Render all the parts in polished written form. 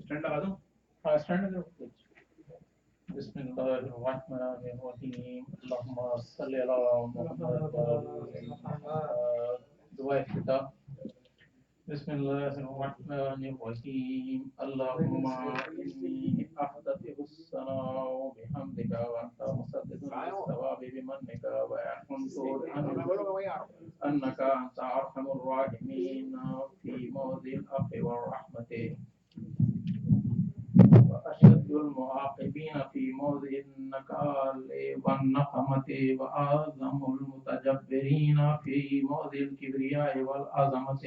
Stand लगा दूं? Stand लगा दो। बिस्मिल्लाहिर्रहमानिर्रहीम अल्लाहुम्मा सल्ली अला मुहम्मद। दुआ इफ्तिताह। बिस्मिल्लाहिर्रहमानिर्रहीम अल्लाहुम्मा इन्नी अस्तग़फिरुस्सलाह व बिहम्दिका व अंता मुसद्दिक़ुन बिस्सवाबि बिमन्निका व अकुन्तु अन्नका अंता अरहमुर राहिमीन फी मौदिल अफ़्वी वर रहमति وأشد المعاقبين في موضع النكال والنقمة وأعظم المتجبرين في موضع الكبرياء والعظمة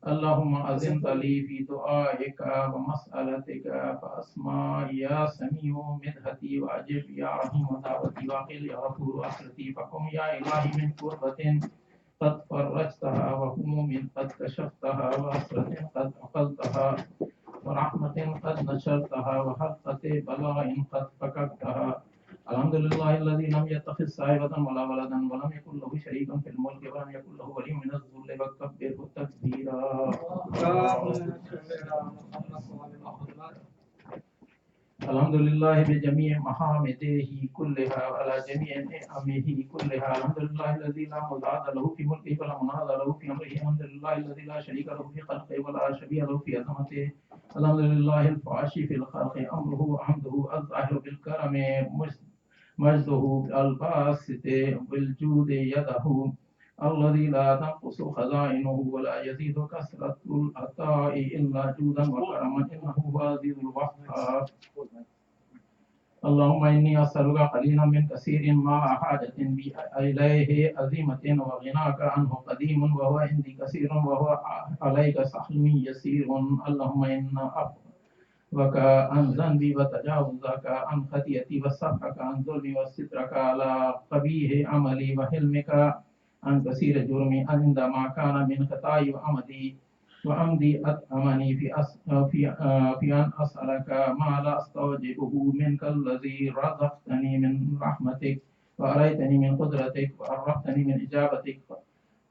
اللهم أذن لي في دعائك ومسألتك فأسمع يا سميع مدحتي وأجب يا رحيم دعوتي وأقل يا غفور أسرتي فقم يا إلهي من كربة قد فرجتها وهموم قد كشفتها وأسرة قد عقلتها ورحمة قد نشرتها وحلقة بلاء قد فككتها الحمد لله الذي لم يتخذ صاحبة ولا ولدا ولم يكن له شريك في الملك ولم يكن له ولي من الذل وكبره تكبيرا الحمد لله بجميع محامده كلها وعلى جميع نعمه كلها الحمد لله الذي لا مضاد له في ملكه ولا مناظر له في امره الحمد لله الذي لا شريك له في خلقه ولا شبيه له في عظمته الحمد لله الفاشي في الخلق امره وحمده الظاهر بالكرم مجده الباسط بالجود يده الذي لا تنقص خزائنه ولا يزيد كثرة العطاء إلا جودا وكرما إنه هو العزيز الوهاب اللهم إني أسألك قليلا من كثير مع حاجة بي إليه عظيمة وغناك عنه قديم وهو عندي كثير وهو عليك سهل يسير اللهم إنا عفوك عن ذنبي وتجاوزك عن خطيئتي وصفحك عن ظلمي وسترك على قبيح عملي وحلمك عن كثير جرمي عندما كان من خطاي وعمدي وأمضي أتأمني في أن أسألك ما لا أستوجبه منك الذي رزقتني من رحمتك وأريتني من قدرتك وعرفتني من إجابتك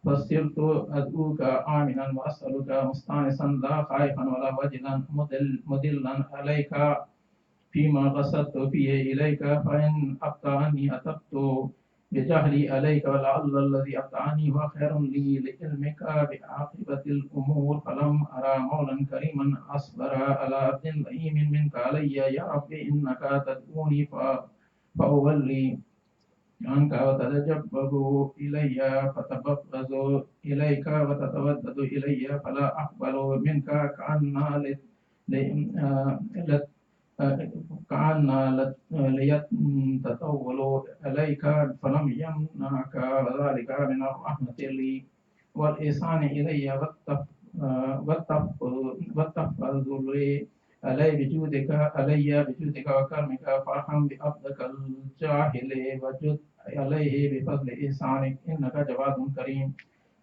فصرت أدعوك آمنا وأسألك مستانسا لا خائفا ولا وجلا مدلا عليك فيما قصدت فيه إليك فإن أبطأني أتبت بجهلي عليك ولعل الذي أبطأني هو خير لي لعلمك بعاقبة الأمور فلم أرى مولا كريما أصبر على عبد لئيم منك علي يا ربي إنك تدعوني فأولي عنك وتتجبر إلي فتبغض إليك وتتودد إلي فلا أقبل منك كأن ليتطول إليك فلم يمنعك وذلك من الرحمة لي والإحسان إلي والتفضل علي بجودك وكرمك فارحم بعبدك الجاهل وجد عليه بفضل إحسانك إنك جواد كريم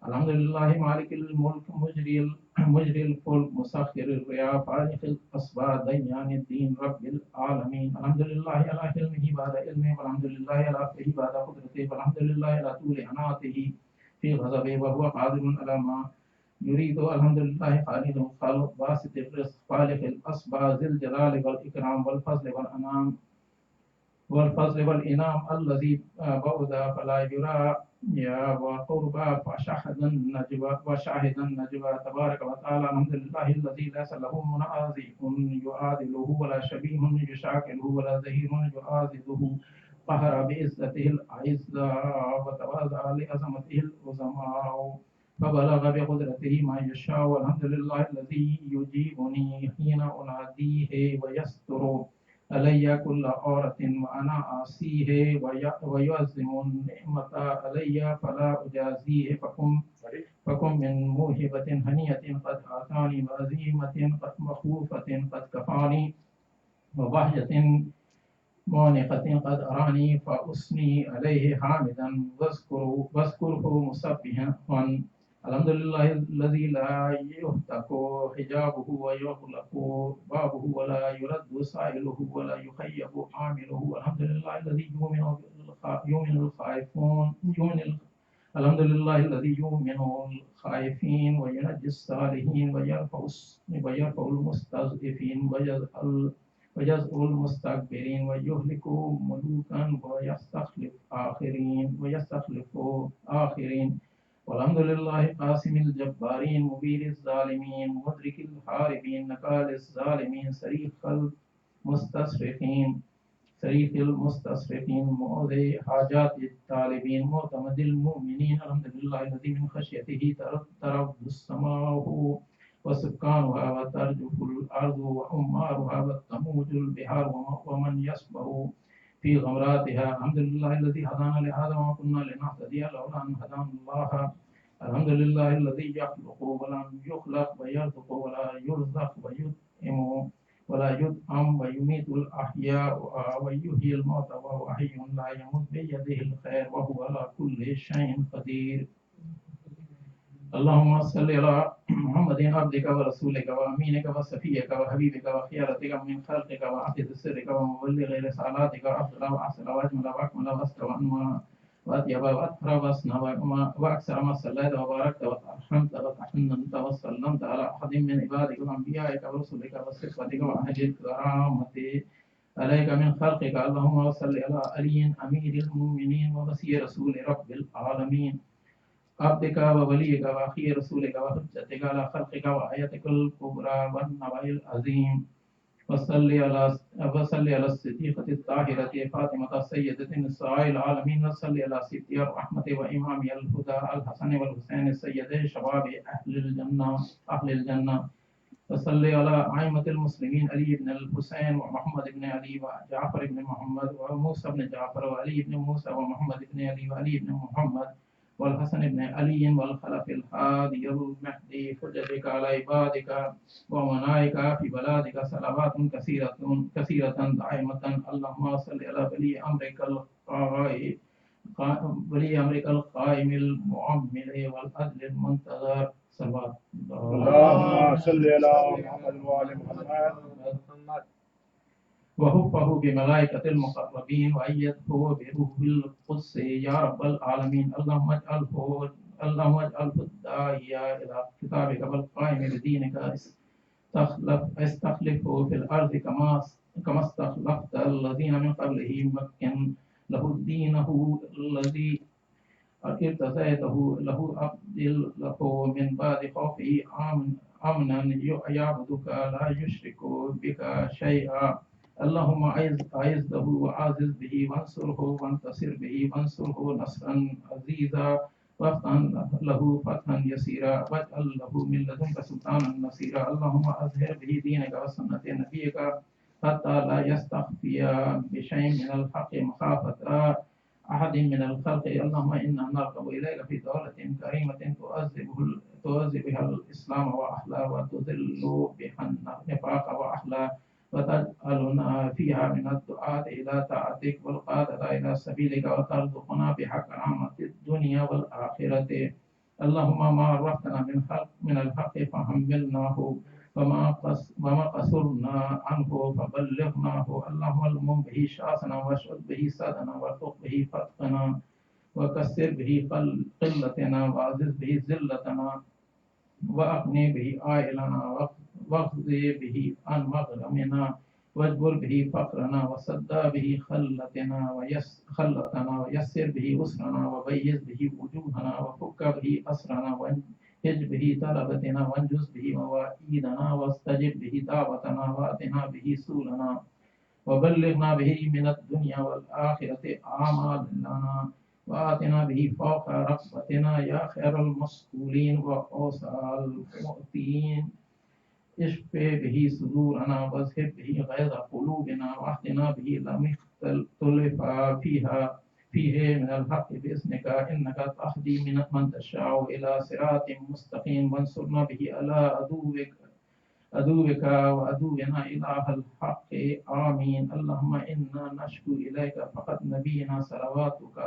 الحمد لله مالك الملك مجري الفلك مسخر الرياح فالق الأسباب ديان الدين رب العالمين الحمد لله على حلمه بعد علمه والحمد لله على عفوه بعد قدرته والحمد لله على طول عناته في غضبه وهو قادر على ما يريد الحمد لله خالق الخلق باسط الرزق خالق الأسباب ذي الجلال والإكرام والفضل والأنعام والفضل والإنام الذي بعد فلا يرى يا وقربى وشاهد النجوى تبارك وتعالى. الحمد لله الذي ليس له منازع يعادله ولا شبيه يشاكله ولا ظهير يعاذده. قهر بعزته الأعزة وتواضع لعظمته العظماء فبلغ بقدرته ما يشاء. والحمد لله الذي يجيبني حين أناديه ويستر علي كل عورة وأنا آسيه ويعظم النعمة علي فلا أجازيه. فكن من موهبة هنية قد آتاني وعزيمة قد مخوفة قد كفاني وبهجة مونقة قد أراني فأثني عليه حامدا واذكره مسبحا. الحمد لله الذي لا يهتك حجابه ويغلق بابه ولا يرد سائله ولا يخيب عامله. الحمد لله الذي يؤمن الخائفون الحمد لله الذي يؤمن الخائفين وينجي الصالحين ويرفع المستضعفين ويزعل المستكبرين ويهلك ملوكا ويستخلف آخرين. والحمد لله قاسم الجبارين مبين الظالمين مدرك الحاربين نكال الظالمين صريف المستصرخين مؤذي حاجات الطالبين معتمد المؤمنين. الحمد لله الذي من خشيته ترد السماء وسكانها وترجف الأرض وعمارها وتموج البحار ومن يسبح في غمراتها. الحمد لله الذي هدانا لهذا وما كنا لنهتدي لولا أن هدانا الله. الحمد لله الذي يخلق ولم يخلق ويرزق ولا يرزق ويطعم ولا يطعم ويميت الأحياء ويحيي الموتى وهو حي لا يموت بيده الخير وهو على كل شيء قدير. اللهم صل على محمد عبدك ورسولك وأمينك وصفيك وحبيبك وخيرتك من خلقك وحفظ سرك ومبلغ رسالاتك وأفضل وأحسن وأجمل وأكمل وأستر وأطيب وأطهر وأسنى وأكثر ما صليت وباركت وترحمت وتحننت وسلمت على أحد من عبادك وأنبيائك ورسلك وصفتك وأهل الكرامة عليك من خلقك. اللهم صل على علي أمير المؤمنين ووصي رسول رب العالمين عبدك ووليك وأخي رسولك وحجتك على خلقك وآيتك الكبرى والنبأ العظيم. وصل على الصديقة الطاهرة فاطمة سيدة نساء العالمين. وصل على سيدي الرحمة وإمام الهدى الحسن والحسين سيدي شباب أهل الجنة. وصل على أئمة المسلمين علي بن الحسين ومحمد بن علي وجعفر بن محمد وموسى بن جعفر وعلي بن موسى ومحمد بن علي وعلي بن محمد والحسن بن علي والخلف الهادي المهدي حجتك على عبادك ومنائك في بلادك صلوات كثيرة دائمة. اللهم صل على ولي أمرك القائم المعمل والعدل المنتظر صلوات اللهم صل على محمد وآل محمد وحفه بملائكة المقربين وأيده بروح القدس يا رب العالمين. اللهم اجعله الداعية إلى كتابك والقائم بدينك استخلفه في الأرض كما استخلفت الذين من قبله مكن له دينه الذي ارتزيته له أبدل له من بعد خوفه أمنا يعبدك لا يشرك بك شيئا. اللهم أعزه وعزز به وانصره وانتصر به وانصره نصرا عزيزا وافتح له فتحا يسيرا واجعل له من لدنك سلطانا نصيرا. اللهم أظهر به دينك وسنة نبيك حتى لا يستخفي بشيء من الحق مخافة أحد من الخلق. اللهم إنا نرغب إليك في دولة كريمة تعز بها الإسلام وأهله وتذل بها النفاق وأهله وتجعلنا فيها من الدعاة إلى طاعتك والقادة إلى سبيلك وترزقنا بها كرامة الدنيا والآخرة. اللهم ما عرفتنا من الحق فحملناه وما قصرنا عنه فبلغناه. اللهم المم به شاسنا واشد به صدنا وارفق به فتقنا وكسر به قلتنا وعزز به ذلتنا وأغني به عائلنا واقضي به عن مغرمنا واجبر به فقرنا وسدى به خلتنا ويسر به أسرنا وبيز به وجوهنا وفك به أسرنا وانهج به طلبتنا وانجز به مواعيدنا واستجب به دعوتنا واتنا به سولنا وبلغنا به من الدنيا والآخرة أعمالنا وآتنا به فوق رغبتنا يا خير المسؤولين وأوسع المؤتين اشف به صدورنا واذهب به غيظ قلوبنا واهدنا به لم اختلف فيه من الحق بإذنك إنك تهدي من تشاء إلى صراط مستقيم وانصرنا به على عدوك وعدونا إله الحق آمين اللهم إنا نشكو إليك فقد نبينا صلواتك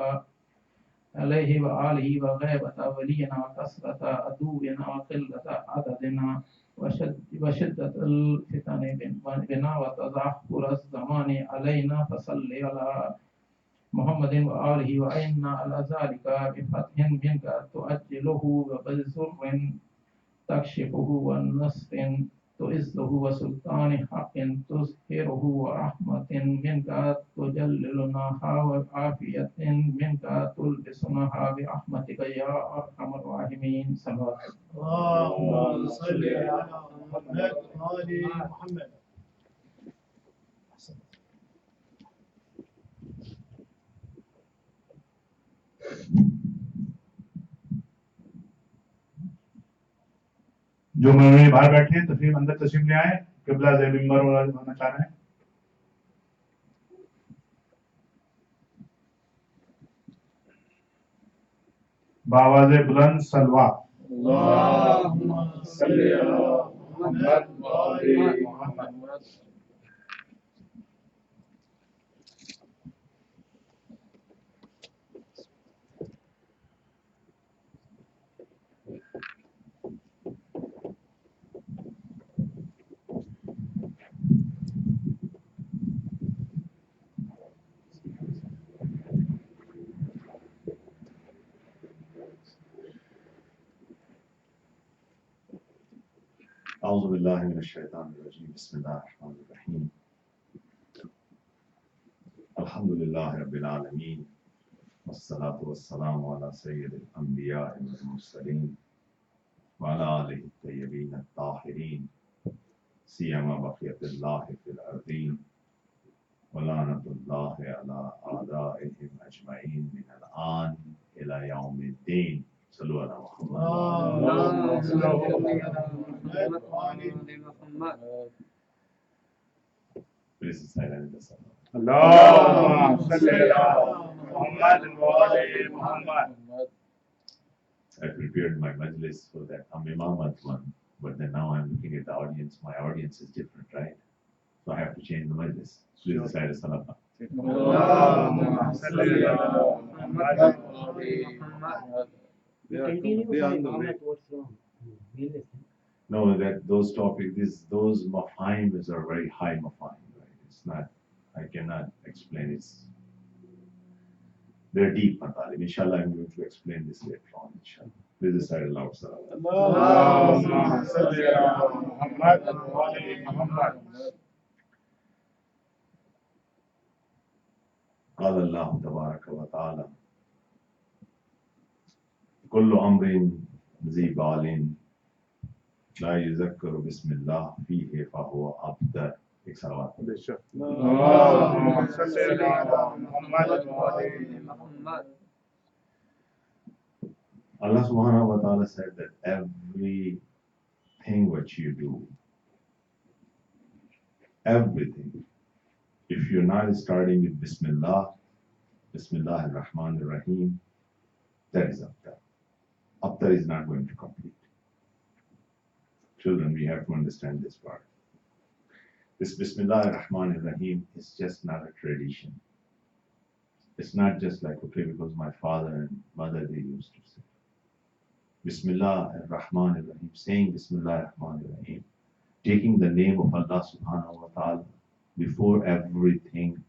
عليه وآله وغيبة ولينا وكسرة عدونا وقلة عددنا وشدة الفتن بنا وتدهور الزمان علينا فصل على محمد وآله وإنا على ذلك بفتح منك تؤجله وبزر تكشفه والنصر تعزه وسلطان حق تظهره ورحمة منك تجللناها وعافية منك تلبسناها برحمتك يا أرحم الراحمين صلوات اللهم صل على محمد وآل محمد. जो मेरे बाहर बैठे हैं तस्वीर अंदर तस्वीर ले आए किबला ज़े मिंबर होना चाह रहे हैं बावाज़े बुलंद सलवा अल्लाहुम्मा सल्ली अला मुहम्मद व आलि Muhammad. أعوذ بالله من الشيطان الرجيم بسم الله الرحمن الرحيم الحمد لله رب العالمين والصلاة والسلام على سيد الأنبياء والمرسلين وعلى آله الطيبين الطاهرين سيما بقية الله في الأرضين ولعنة الله على أعدائهم أجمعين من الآن إلى يوم الدين. صلوا على محمد. اللهم صل على محمد وآل محمد. Please silence the sound. اللهم صل على محمد وآل محمد. I prepared my majlis for that Imamat one, but then now I'm looking at the audience. My audience is different, right? So I have to change the majlis. Please decide a salah. اللهم صل على محمد وآل محمد. No, that those topics, those mafahims are very high mafahim, right? It's not, I cannot explain. It's they're deep, Matalim. Inshallah, I'm going to explain this later on. Inshallah. Please decide aloud, salah. اللهم صل على محمد وآل محمد. قال الله تبارك وتعالى كل أمر ذي بال لا يذكر بسم الله فيه فهو أبتر. एक सलावत اللهم صل على محمد وآل محمد. Allah subhanahu wa ta'ala said that everything what you do, everything, if you're not starting with Bismillah, Bismillah ar-Rahman ar-Rahim, that is Abtar. Abtar is not going to complete. Children, we have to understand this part. This Bismillah ar-Rahman ar-Rahim is just not a tradition. It's not just like, okay, because my father and mother, they used to say. Bismillah ar-Rahman ar-Rahim, saying Bismillah ar-Rahman ar-Rahim, taking the name of Allah subhanahu wa ta'ala before everything,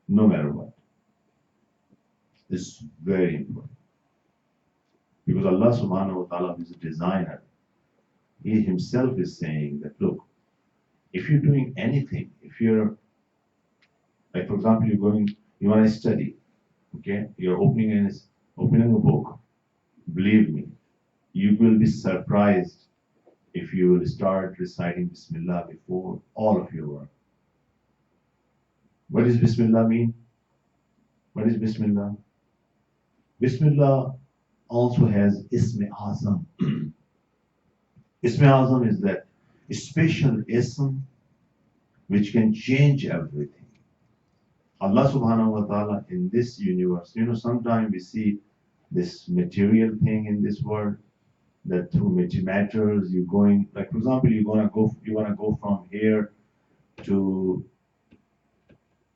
no matter what, is very important. Because Allah subhanahu wa ta'ala is a designer. He himself is saying that, look, If you're doing anything, if you're, like for example, you want to study, okay? You're opening a book. Believe me, you will be surprised if you will start reciting Bismillah before all of your work. What does Bismillah mean? What is Bismillah? Bismillah also has Ism Azam. Ism Azam is that special ism which can change everything. Allah subhanahu wa ta'ala in this universe, sometimes we see this material thing in this world that through matters you're going, like for example, you want to go from here to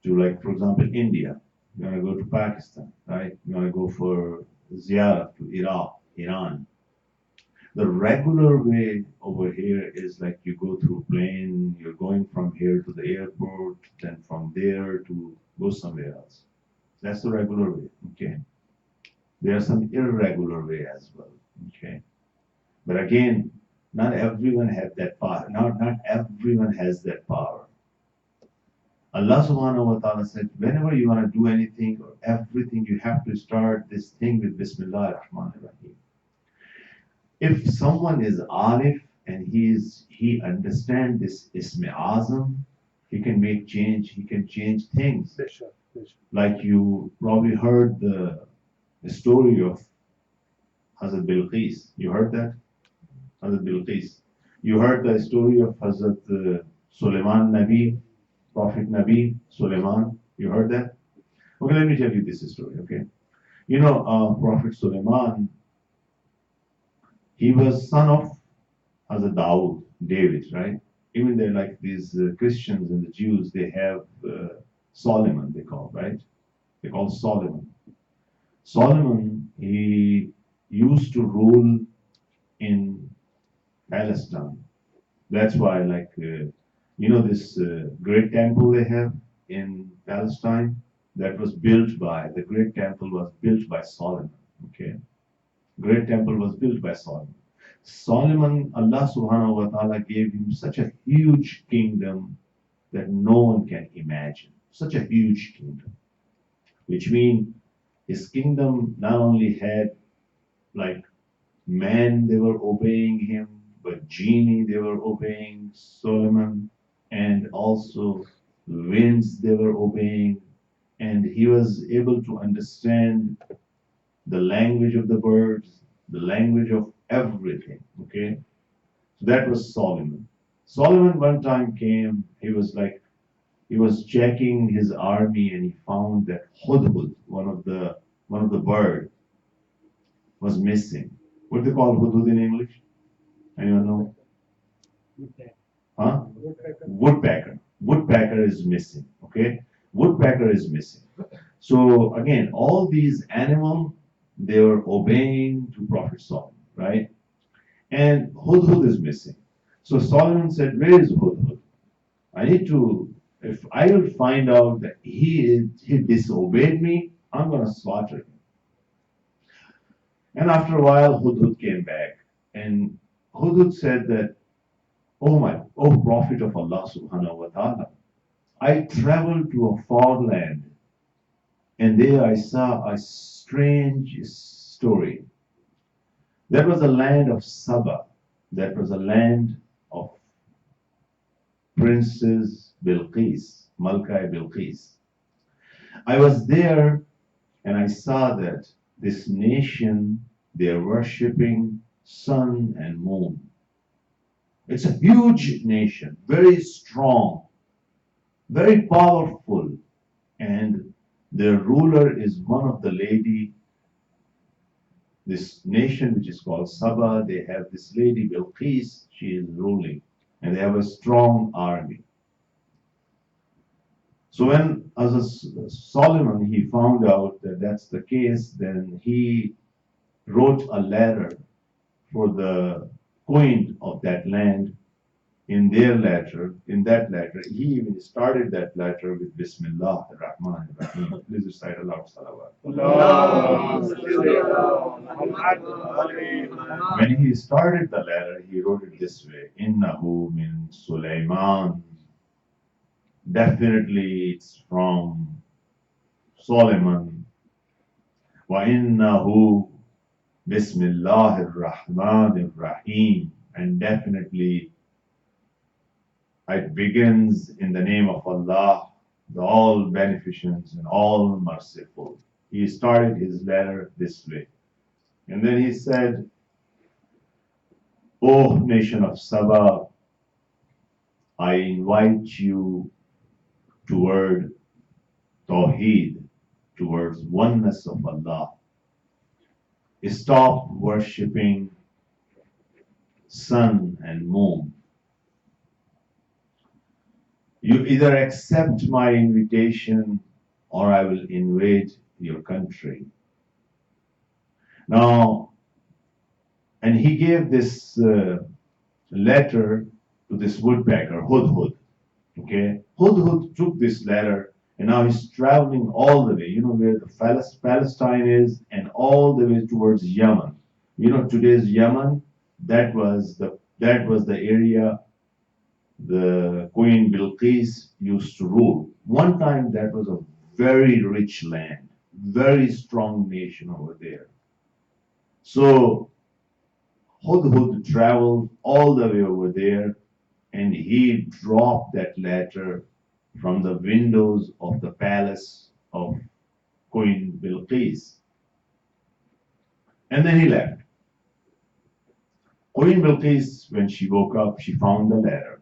like for example India. You want to go to Pakistan, right? You want to go for ziyarah to Iraq, Iran. The regular way over here is like you go through plane, you're going from here to the airport, then from there to go somewhere else. That's the regular way, okay? There are some irregular way as well, okay? But again, not everyone has that power. Not everyone has that power. Allah subhanahu wa ta'ala said, whenever you want to do anything or everything, you have to start this thing with Bismillah ar-Rahman ar-Rahim. If someone is arif and he understands this Ism Azam, he can make change, he can change things. Sure. Like you probably heard the story of Hazrat Bilqis. You heard that? Hazrat Bilqis. You heard the story of Hazrat Sulaiman Nabi, Prophet Nabi Sulaiman. You heard that? Okay, let me tell you this story, okay? Prophet Sulaiman, he was son of Hazrat David, right? Even they're like these Christians and the Jews, they have Solomon, they call, right? They call Solomon. Solomon, he used to rule in Palestine. That's why, like, this great temple they have in Palestine, the great temple was built by Solomon, okay? Great temple was built by Solomon. Solomon, Allah subhanahu wa ta'ala gave him such a huge kingdom that no one can imagine. Such a huge kingdom. Which means his kingdom not only had like men, they were obeying him, but genie, they were obeying Solomon, and also winds, they were obeying, and he was able to understand the language of the birds, the language of everything, okay? So that was Solomon. Solomon one time came, he was checking his army and he found that Hudhud, one of the bird, was missing. What do they call Hudhud in English? Anyone know? Huh? Woodpecker. Woodpecker is missing, okay? Woodpecker is missing. So again, all these animals, they were obeying to Prophet Solomon, right? And Hudhud is missing. So Solomon said, where is Hudhud? If I will find out that he disobeyed me, I'm going to slaughter him. And after a while, Hudhud came back. And Hudhud said that, oh Prophet of Allah subhanahu wa ta'ala, I traveled to a far land and there I saw a strange story. That was a land of Saba. That was a land of Princess Bilqis, Malka Bilqis. I was there and I saw that this nation, they are worshipping sun and moon. It's a huge nation, very strong, very powerful, and their ruler is one of the lady. This nation which is called Saba, they have this lady Bilqis, she is ruling, and they have a strong army. So when Solomon, he found out that that's the case, then he wrote a letter for the queen of that land. In that letter, he even started that letter with Bismillah ar-Rahman ar-Rahim. Please recite aloud salawat. When he started the letter, he wrote it this way: Innahu min Sulaiman Definitely it's from Solomon. وَإِنَّهُ بِسْمِ اللَّهِ الرَّحْمَنِ الرَّحِيمِ. And definitely it begins in the name of Allah, the all beneficent and all merciful. He started his letter this way. And then he said, O nation of Saba, I invite you toward Tawheed, towards oneness of Allah. Stop worshipping sun and moon. You either accept my invitation or I will invade your country. Now, and he gave this letter to this woodpecker, Hudhud. Okay, Hudhud took this letter and now he's traveling all the way, you know, where the Palestine is, and all the way towards Yemen. You know, today's Yemen, that was the area the Queen Bilqis used to rule. One time that was a very rich land, very strong nation over there. So Hudhud traveled all the way over there and he dropped that letter from the windows of the palace of Queen Bilqis. And then he left. Queen Bilqis, when she woke up, she found the letter.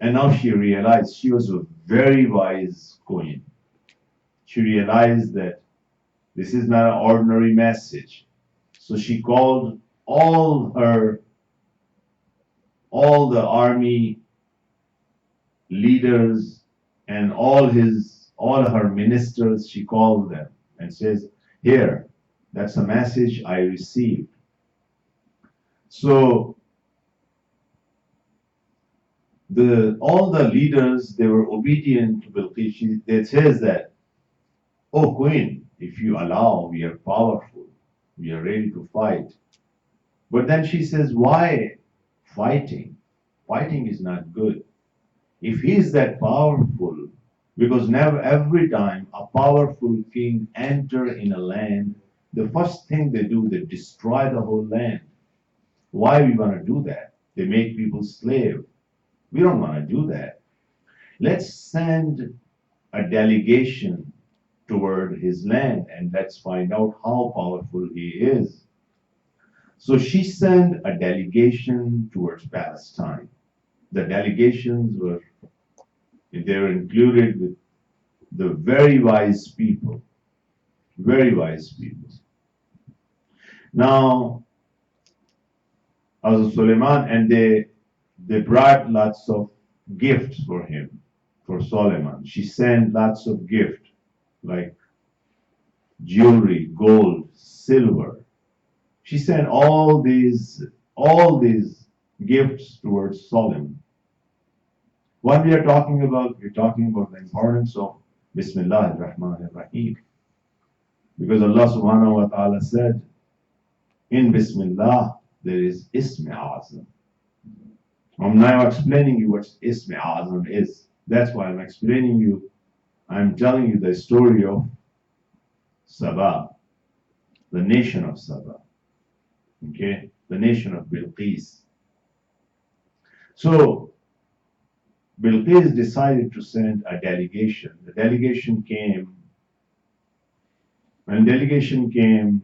And now she realized she was a very wise queen. She realized that this is not an ordinary message. So she called all the army leaders and all her ministers, she called them and says, here, that's a message I received. So all the leaders, they were obedient to Bilqis. It says that, oh queen, if you allow, we are powerful, we are ready to fight. But then she says, why fighting? Fighting is not good. If he is that powerful, because never every time a powerful king enter in a land, the first thing they do, they destroy the whole land. Why we want to do that? They make people slave. We don't want to do that. Let's send a delegation toward his land and let's find out how powerful he is. So she sent a delegation towards Palestine. The delegations were included with the very wise people. Very wise people. Now, as Suleiman, and they brought lots of gifts for him, for Solomon. She sent lots of gifts, like jewelry, gold, silver. She sent all these gifts towards Solomon. What we are talking about, we're talking about the importance of Bismillah ar-Rahman ar-Rahim. Because Allah subhanahu wa ta'ala said, in Bismillah, there is Ism Azam. I'm now explaining you what Ism Azam is. That's why I'm telling you the story of Saba, the nation of Saba. Okay, the nation of Bilqis. So Bilqis decided to send a delegation. The delegation came. When delegation came,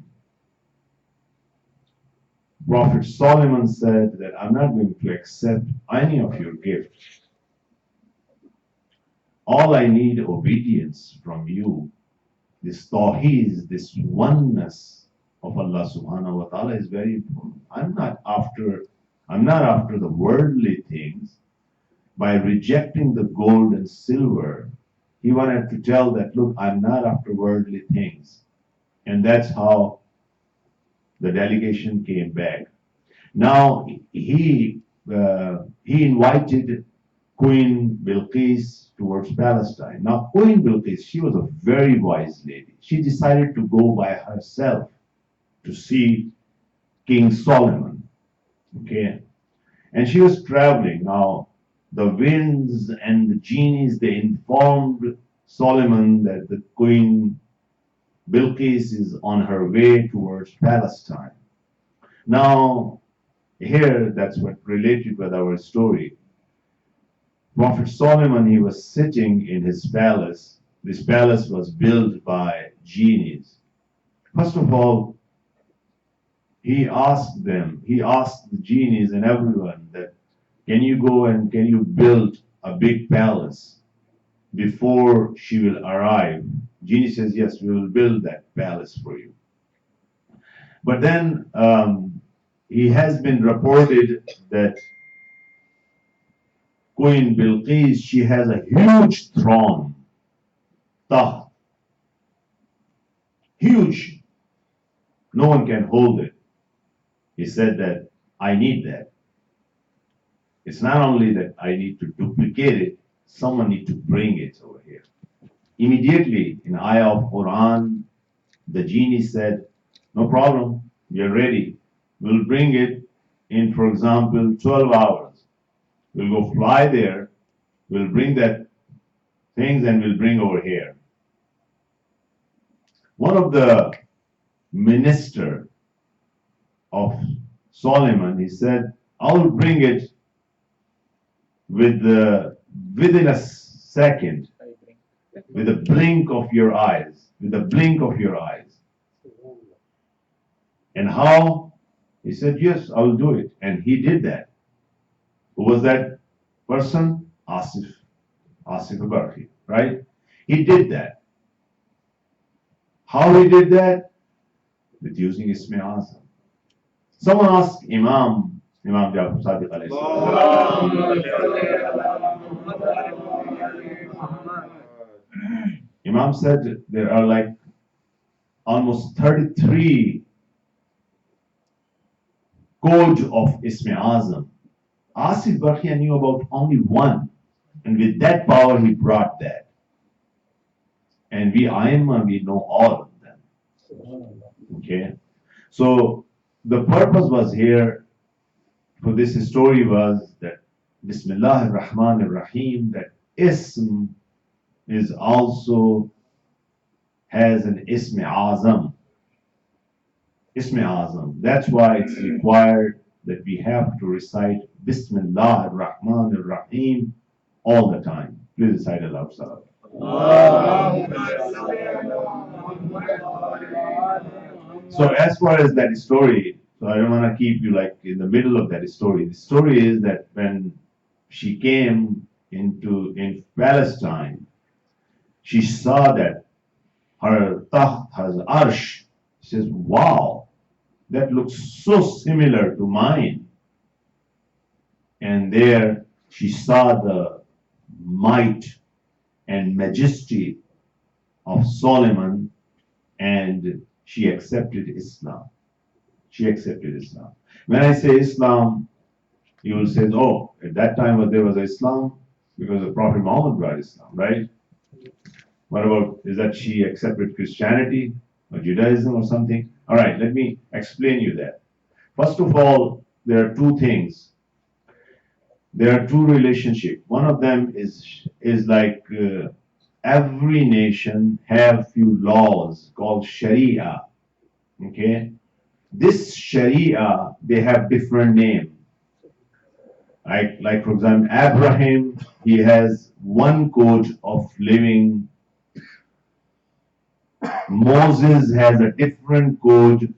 Prophet Solomon said that I'm not going to accept any of your gifts. All I need obedience from you. This tawheed, this oneness of Allah subhanahu wa ta'ala is very important. I'm not after the worldly things. By rejecting the gold and silver, he wanted to tell that, look, I'm not after worldly things. And that's how the delegation came back. Now he invited Queen Bilqis towards Palestine. Now Queen Bilqis, she was a very wise lady. She decided to go by herself to see King Solomon. Okay, and she was traveling. Now the winds and the genies, they informed Solomon that the Queen Bilqis is on her way towards Palestine. Now, here, that's what related with our story. Prophet Solomon, he was sitting in his palace. This palace was built by genies. First of all, he asked the genies and everyone that, can you go and can you build a big palace before she will arrive? Genie says, yes, we will build that palace for you. But then he has been reported that Queen Bilqis, she has a huge throne, taht, huge. No one can hold it. He said that I need that. It's not only that I need to duplicate it, someone need to bring it over here. Immediately, in ayah of Quran, the genie said, no problem, we are ready. We'll bring it in, for example, 12 hours. We'll go fly there, we'll bring that things and we'll bring over here. One of the minister of Solomon, he said, I will bring it within a second, with a blink of your eyes, with a blink of your eyes. And how? He said, yes, I will do it. And he did that. Who was that person? Asif Barfi, right? He did that. How he did that? With using Ismi Azam. Someone asked Imam Jafar Sadiq alayhi salam. Imam said there are like almost 33 codes of Ismi Azam. Asif Barkhia knew about only one, and with that power he brought that. And we Aimma, we know all of them. Okay? So the purpose was here for this story was that Bismillah ar-Rahman ar-Rahim, that Ism is also has an Ismi Azam. Ismi Azam. That's why it's required that we have to recite Bismillah ar-Rahman ar-Rahim all the time. Please recite aloud, Salah. So as far as that story, so I don't want to keep you like in the middle of that story. The story is that when she came in Palestine, she saw that her taht, her arsh. She says, wow, that looks so similar to mine. And there she saw the might and majesty of Solomon, and she accepted Islam. She accepted Islam. When I say Islam, you will say, oh, at that time there was Islam because the Prophet Muhammad brought Islam, right? What about, is that she accepted Christianity or Judaism or something? All right, let me explain you that. First of all, there are two things. There are two relationships. One of them is like every nation have few laws called Sharia. Okay, this Sharia, they have different names. Like for example, Abraham, he has one code of living. Moses has a different code.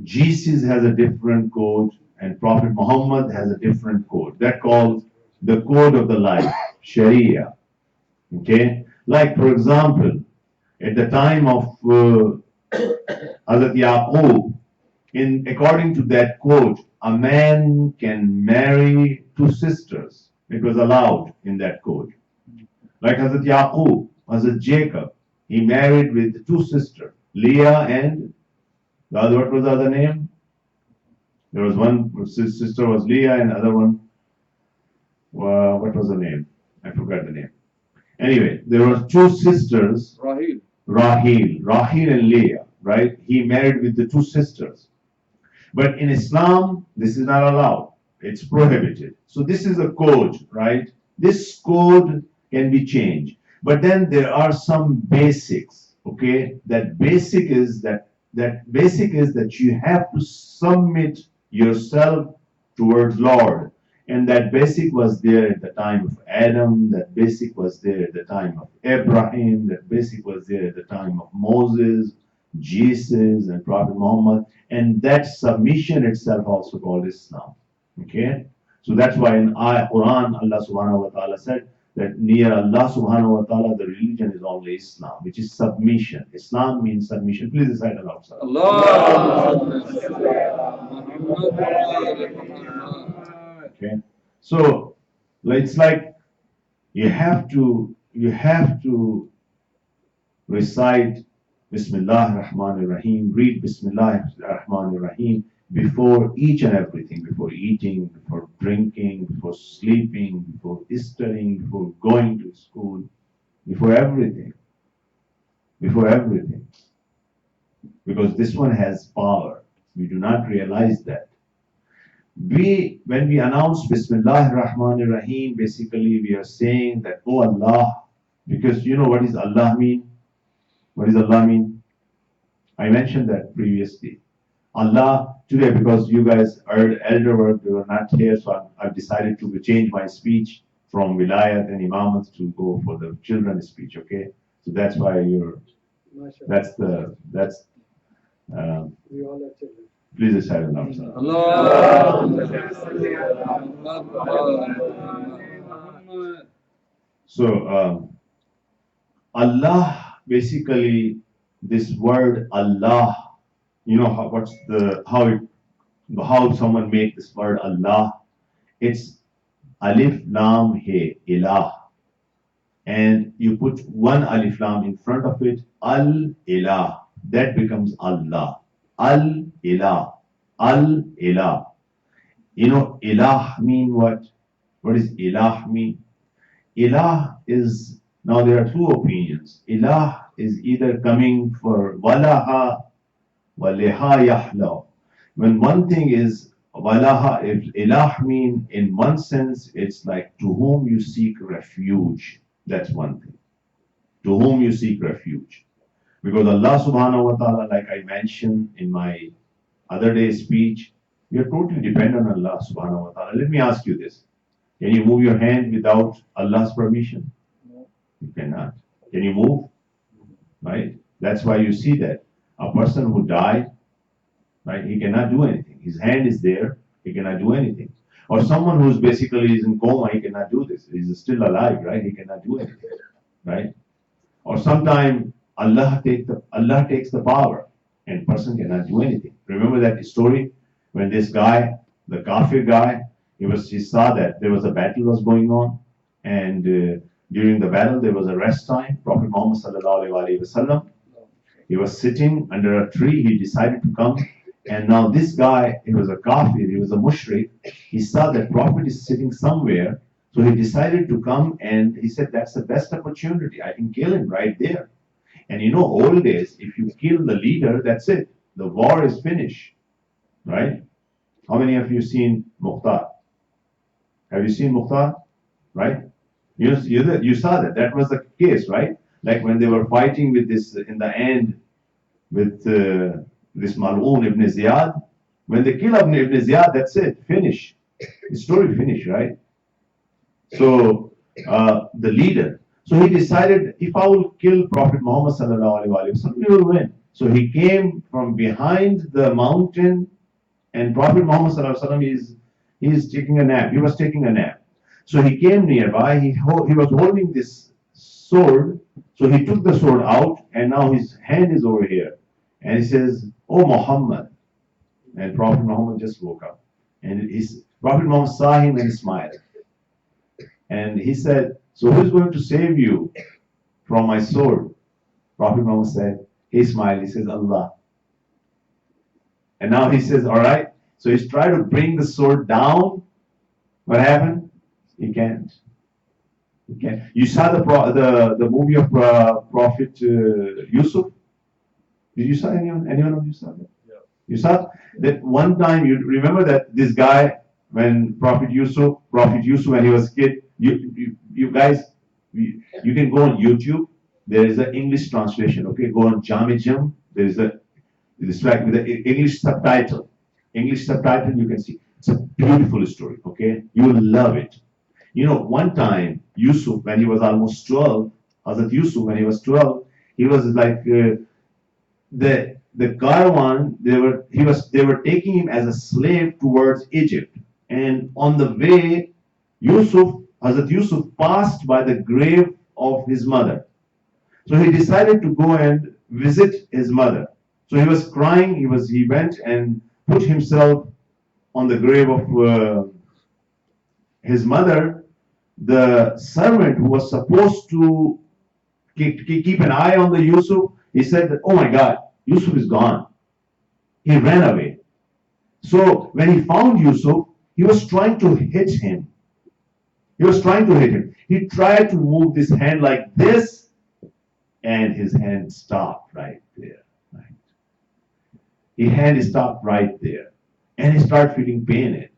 Jesus has a different code, and Prophet Muhammad has a different code. That called the code of the life, Sharia. Okay, like for example, at the time of Hazrat Yaqub, according to that code, a man can marry two sisters. It was allowed in that code. Like Hazrat Yaqub, Hazrat Jacob, he married with two sisters, Leah and the other. What was the other name? There was one sister was Leah, and the other one, what was the name? I forgot the name. Anyway, there were two sisters, Rahil and Leah, right? He married with the two sisters. But in Islam, this is not allowed. It's prohibited. So this is a code, right? This code can be changed. But then there are some basics, okay? That basic is that you have to submit yourself towards Lord. And that basic was there at the time of Adam, that basic was there at the time of Abraham, that basic was there at the time of Moses, Jesus, and Prophet Muhammad. And that submission itself also called Islam. Okay? So that's why in Quran, Allah subhanahu wa ta'ala said that near Allah subhanahu wa ta'ala, the religion is only Islam, which is submission. Islam means submission. Please recite aloud, sir. Okay? So it's like you have to recite Bismillah ar-Rahman ar-Rahim, read Bismillah ar-Rahman ar-Rahim before each and everything, before eating, before drinking, before sleeping, before studying, before going to school, before everything. Before everything. Because this one has power. We do not realize that. When we announce Bismillah ar-Rahman ar-Rahim, basically we are saying that, oh Allah, because you know what is Allah mean? What does Allah mean? I mentioned that previously. Allah, today, because you guys heard elder work, they were not here, so I've decided to change my speech from wilayat and imamat to go for the children's speech, okay? So that's why we all have children. Please recite aloud, sir. So, Allah, basically, this word Allah, you know how someone make this word Allah? It's Alif Lam He, Ilah. And you put one Alif Lam in front of it, Al Ilah. That becomes Allah. Al Ilah. Al Ilah. You know, Ilah mean what? What does Ilah mean? Ilah is, now there are two opinions. Ilah is either coming for Walaha, Waleha Yahla. When one thing is Walaha, if Ilah mean in one sense, it's like to whom you seek refuge. That's one thing. To whom you seek refuge. Because Allah subhanahu wa ta'ala, like I mentioned in my other day speech, you're totally dependent on Allah subhanahu wa ta'ala. Let me ask you this. Can you move your hand without Allah's permission? No. You cannot. Can you move? Right? That's why you see that a person who died, right, he cannot do anything. His hand is there, he cannot do anything. Or someone who's basically is in coma, he cannot do this. He's still alive, right? He cannot do anything. Right? Or sometimes Allah takes the power and person cannot do anything. Remember that story when this guy, the kafir guy, he saw that there was a battle was going on, and during the battle there was a rest time. Prophet Muhammad sallallahu alaihi wasallam, he was sitting under a tree. He decided to come, and now this guy, he was a kafir, he was a mushrik. He saw that Prophet is sitting somewhere, so he decided to come, and he said, "That's the best opportunity. I can kill him right there." And you know, old days, if you kill the leader, that's it. The war is finished, right? How many of you seen Mukhtar? Have you seen Mukhtar? Right? You saw that. That was the case, right? Like when they were fighting with this in the end with this Mal'un Ibn Ziyad. When they kill Ibn Ziyad, that's it. Finish. The story finished, right? So the leader. So he decided, if I will kill Prophet Muhammad sallallahu alaihi wasallam, we will win. So he came from behind the mountain, and Prophet Muhammad sallallahu alaihi wasallam is taking a nap. He was taking a nap. So he came nearby. He was holding this sword. So he took the sword out, and now his hand is over here. And he says, "Oh Muhammad." And Prophet Muhammad just woke up. And Prophet Muhammad saw him and smiled. And he said, "So who's going to save you from my sword?" Prophet Muhammad said, he smiled, he says, "Allah." And now he says, "All right." So he's trying to bring the sword down. What happened? He can't. He can't. You saw the movie of Prophet Yusuf? Did you saw anyone of you saw that? Yeah. You saw that one time, you remember that this guy, when Prophet Yusuf, when he was a kid, you guys, you can go on YouTube. There is an English translation. Okay, go on Jamijam. There is a this like with the English subtitle. English subtitle you can see. It's a beautiful story. Okay, you will love it. You know, one time Yusuf, when he was almost 12, Hazrat Yusuf, when he was 12, he was like the caravan. They were taking him as a slave towards Egypt, and on the way, Hazrat Yusuf passed by the grave of his mother. So he decided to go and visit his mother. So he was crying. He went and put himself on the grave of his mother. The servant who was supposed to keep an eye on the Yusuf, he said that, oh my God, Yusuf is gone. He ran away. So when he found Yusuf, he was trying to hit him. He tried to move his hand like this, and his hand stopped right there. Right? His hand stopped right there. And he started feeling pain in it.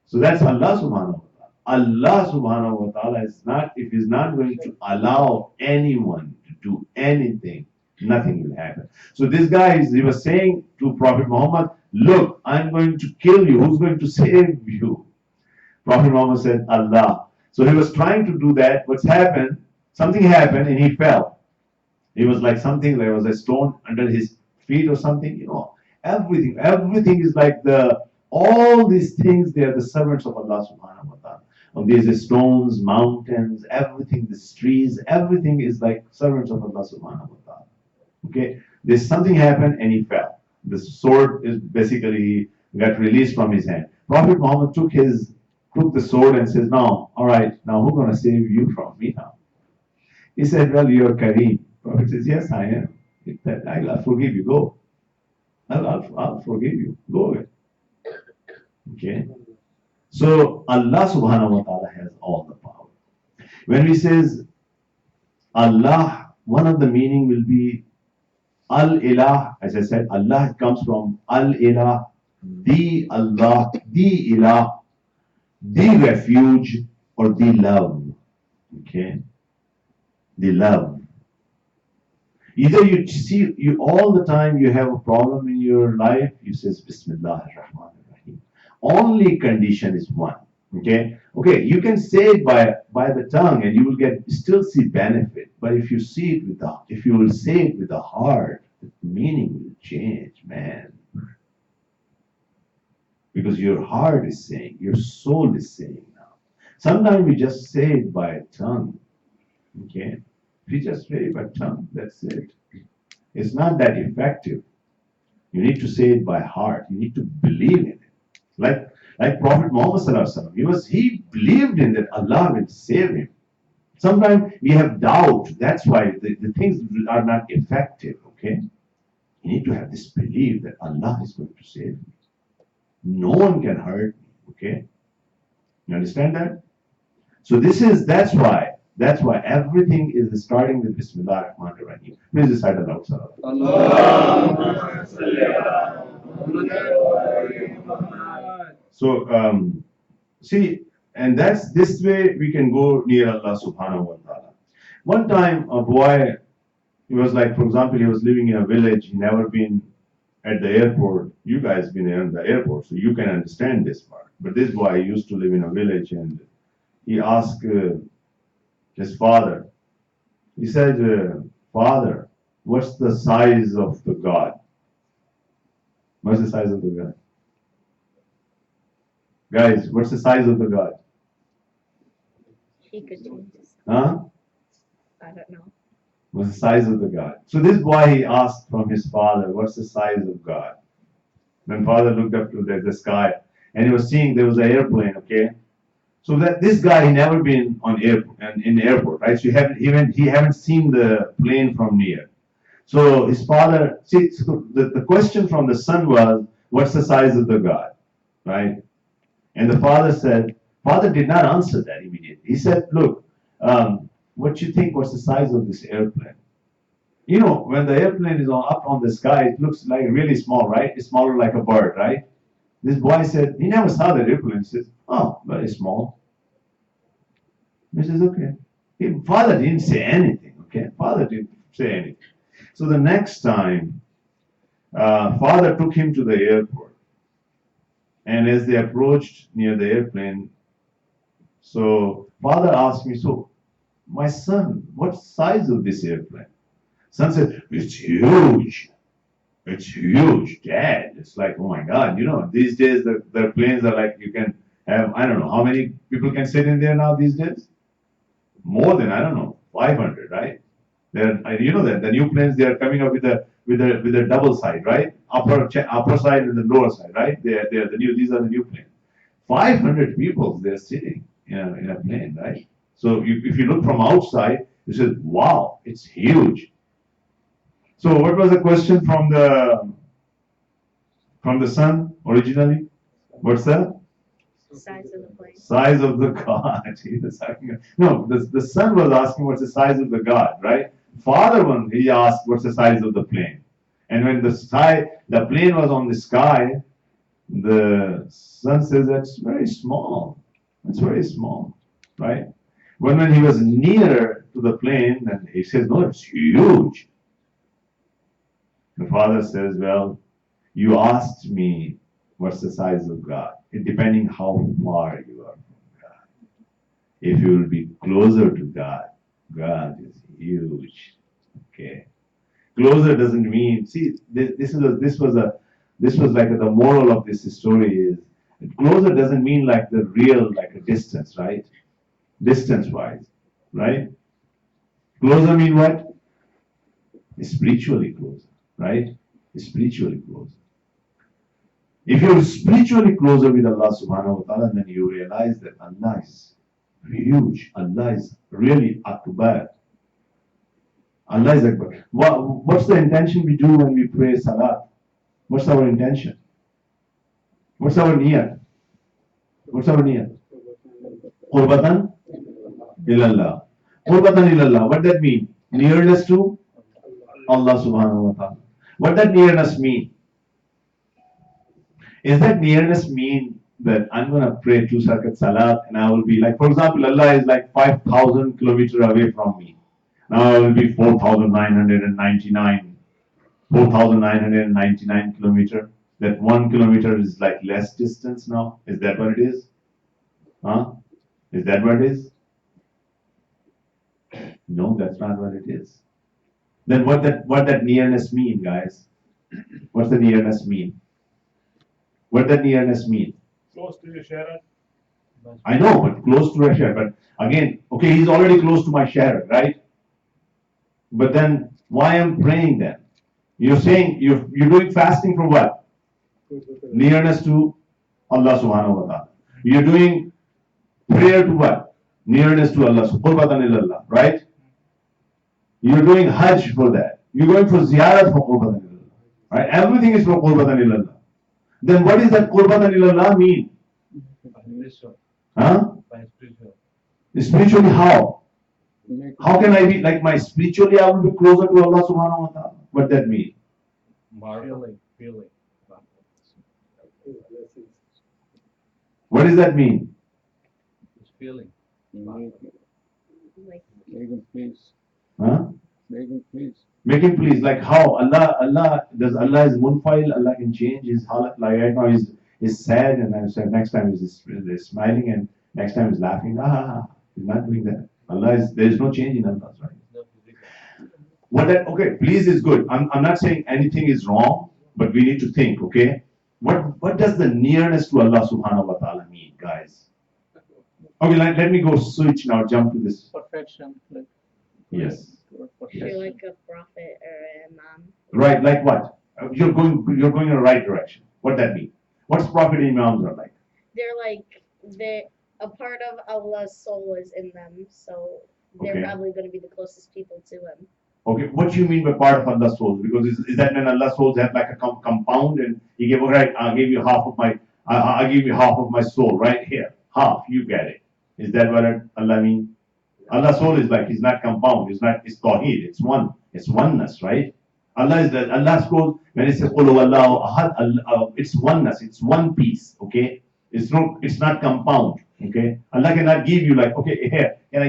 So that's Allah subhanahu wa ta'ala. Allah subhanahu wa ta'ala is not, if He's not going to allow anyone to do anything, nothing will happen. So this guy, he was saying to Prophet Muhammad, look, I'm going to kill you. Who's going to save you? Prophet Muhammad said, Allah. So he was trying to do that. What's happened? Something happened and he fell. It was like something, there was a stone under his feet or something, you know. Everything is like all these things, they are the servants of Allah subhanahu wa ta'ala. These stones, mountains, everything, these trees, everything is like servants of Allah subhanahu wa ta'ala. Okay, there's something happened and he fell. The sword is basically got released from his hand. Prophet Muhammad took the sword and says, now, all right, now who's going to save you from me now? He said, well, you're Kareem. Prophet says, yes, I am. I'll forgive you. Go. I'll forgive you. Go away. Okay. So Allah subhanahu wa ta'ala has all the power. When we says Allah, one of the meaning will be Al-Ilah. As I said, Allah comes from Al-Ilah, the Allah, the Ilah, the refuge, or the love. Okay. The love. Either you all the time you have a problem in your life, you say Bismillah ar-Rahman ar-Rahim. Only condition is one. Okay, you can say it by the tongue and you will still see benefit. But if you will say it with the heart, the meaning will change, man. Because your heart is saying, your soul is saying now. Sometimes we just say it by tongue. Okay. If you just say it by tongue, that's it. It's not that effective. You need to say it by heart. You need to believe in it. Like Prophet Muhammad Sallallahu Alaihi Wasallam, he believed in that Allah will save him. Sometimes we have doubt. That's why the things are not effective. Okay, you need to have this belief that Allah is going to save me. No one can hurt me. Okay, you understand that? So that's why everything is starting with Bismillah ar-Rahman ar-Rahim. Please recite aloud, So, see, and that's this way we can go near Allah subhanahu wa ta'ala. One time, a boy, he was like, for example, he was living in a village, he never been at the airport. You guys been at the airport, so you can understand this part. But this boy used to live in a village and he asked his father, he said, Father, what's the size of the God? What's the size of the God? Guys, what's the size of the God? He could change his. Huh? I don't know. What's the size of the God? So this boy, he asked from his father, what's the size of God? When father looked up to the sky and he was seeing there was an airplane, okay? So that this guy, he never been in the airport, right? So he haven't seen the plane from near. So his father, so the question from the son was, what's the size of the God, right? And the father did not answer that immediately. He said, look, what you think, what's the size of this airplane? You know, when the airplane is up on the sky, it looks like really small, right? It's smaller like a bird, right? This boy said, he never saw the airplane. He says, oh, very small. He says, okay. Father didn't say anything, okay? Father didn't say anything. So the next time, father took him to the airport. And as they approached near the airplane, so father asked me, so my son, what size of this airplane? Son said, it's huge. It's huge, Dad. It's like, oh my God, these days the planes are like you can have, I don't know, how many people can sit in there now these days? More than, I don't know, 500, right? You know that the new planes, they are coming up with a double side, right? Upper side and the lower side, right? These are the new planes. 500 people they're sitting in a plane, right? So if you look from outside, you say, wow, it's huge. So what was the question from the son originally? What's that? Size of the plane. Size of the God. No, the son was asking what's the size of the God, right? Father one, he asked what's the size of the plane. And when the plane was on the sky, the son says that's very small. It's very small, right? When he was near to the plane, then he says, no, it's huge. The father says, well, you asked me what's the size of God. It depending how far you are from God. If you will be closer to God, God is huge. Okay. Closer doesn't mean, see, this was like the moral of this story is, closer doesn't mean like the real, like a distance, right? Distance wise, right? Closer mean what? Spiritually closer, right? Spiritually closer. If you're spiritually closer with Allah subhanahu wa ta'ala, then you realize that Allah is huge. Allah is really Akbar. Allah is Akbar. What's the intention we do when we pray Salat? What's our intention? What's our niyat? What's our niyat? Qurbatan ilallah. Qurbatan ilallah. What that mean? Nearness to Allah subhanahu wa ta'ala. What that nearness mean? Is that nearness mean that I'm going to pray 2 rakat salat and I will be like, for example, Allah is like 5,000 kilometers away from me. Now I will be 4,999 kilometers. That 1 kilometer is like less distance now. Is that what it is? Huh? Is that what it is? No, that's not what it is. Then what that nearness mean, guys? What's the nearness mean? What that nearness mean? Close to your sharer. I know, but close to a sharer. But again, okay, he's already close to my sharer, right? But then why I'm praying then? You're saying you're doing fasting for what? Nearness to Allah subhanahu wa ta'ala. You're doing prayer to what? Nearness to Allah, qurbatan ilallah, right? You're doing Hajj for that. You're going for ziyarat for qurbatan ilallah, right? Everything is for qurbatan ilallah. Then what does that qurbatan ilallah mean? Huh? Spiritually how? How can I be like spiritually I will be closer to Allah subhanahu wa ta'ala? What that mean? Feeling. What does that mean? It's feeling. Like, Making peace. Huh? Making peace. Make him please. Like how? Allah is munfail, Allah can change his halat. Like right now he's sad and I said next time he's smiling and next time he's laughing. He's not doing that. There is no change in Allah, right? Okay, please is good. I'm not saying anything is wrong, but we need to think, okay? What does the nearness to Allah subhanahu wa ta'ala mean, guys? Okay, let me go switch now, jump to this. Perfection. Yes. you're like a prophet or an imam. Right, like what? You're going in the right direction. What that mean? What's prophet and imams are like? They're a part of Allah's soul is in them, so they're Okay. probably going to be the closest people to him. Okay, what do you mean by part of Allah's souls? Because is that when Allah's souls have like a compound and He gave, all right, I'll give you half of I'll give you half of my soul right here. Half, you get it. Is that what Allah mean? Allah's soul is like, He's not compound, it's Tawheed, it's one, it's oneness, right? Allah goes, when it says, Qul huwallahu ahad, it's oneness, it's one piece, okay? It's not compound, okay? Allah cannot give you like, okay, here, can I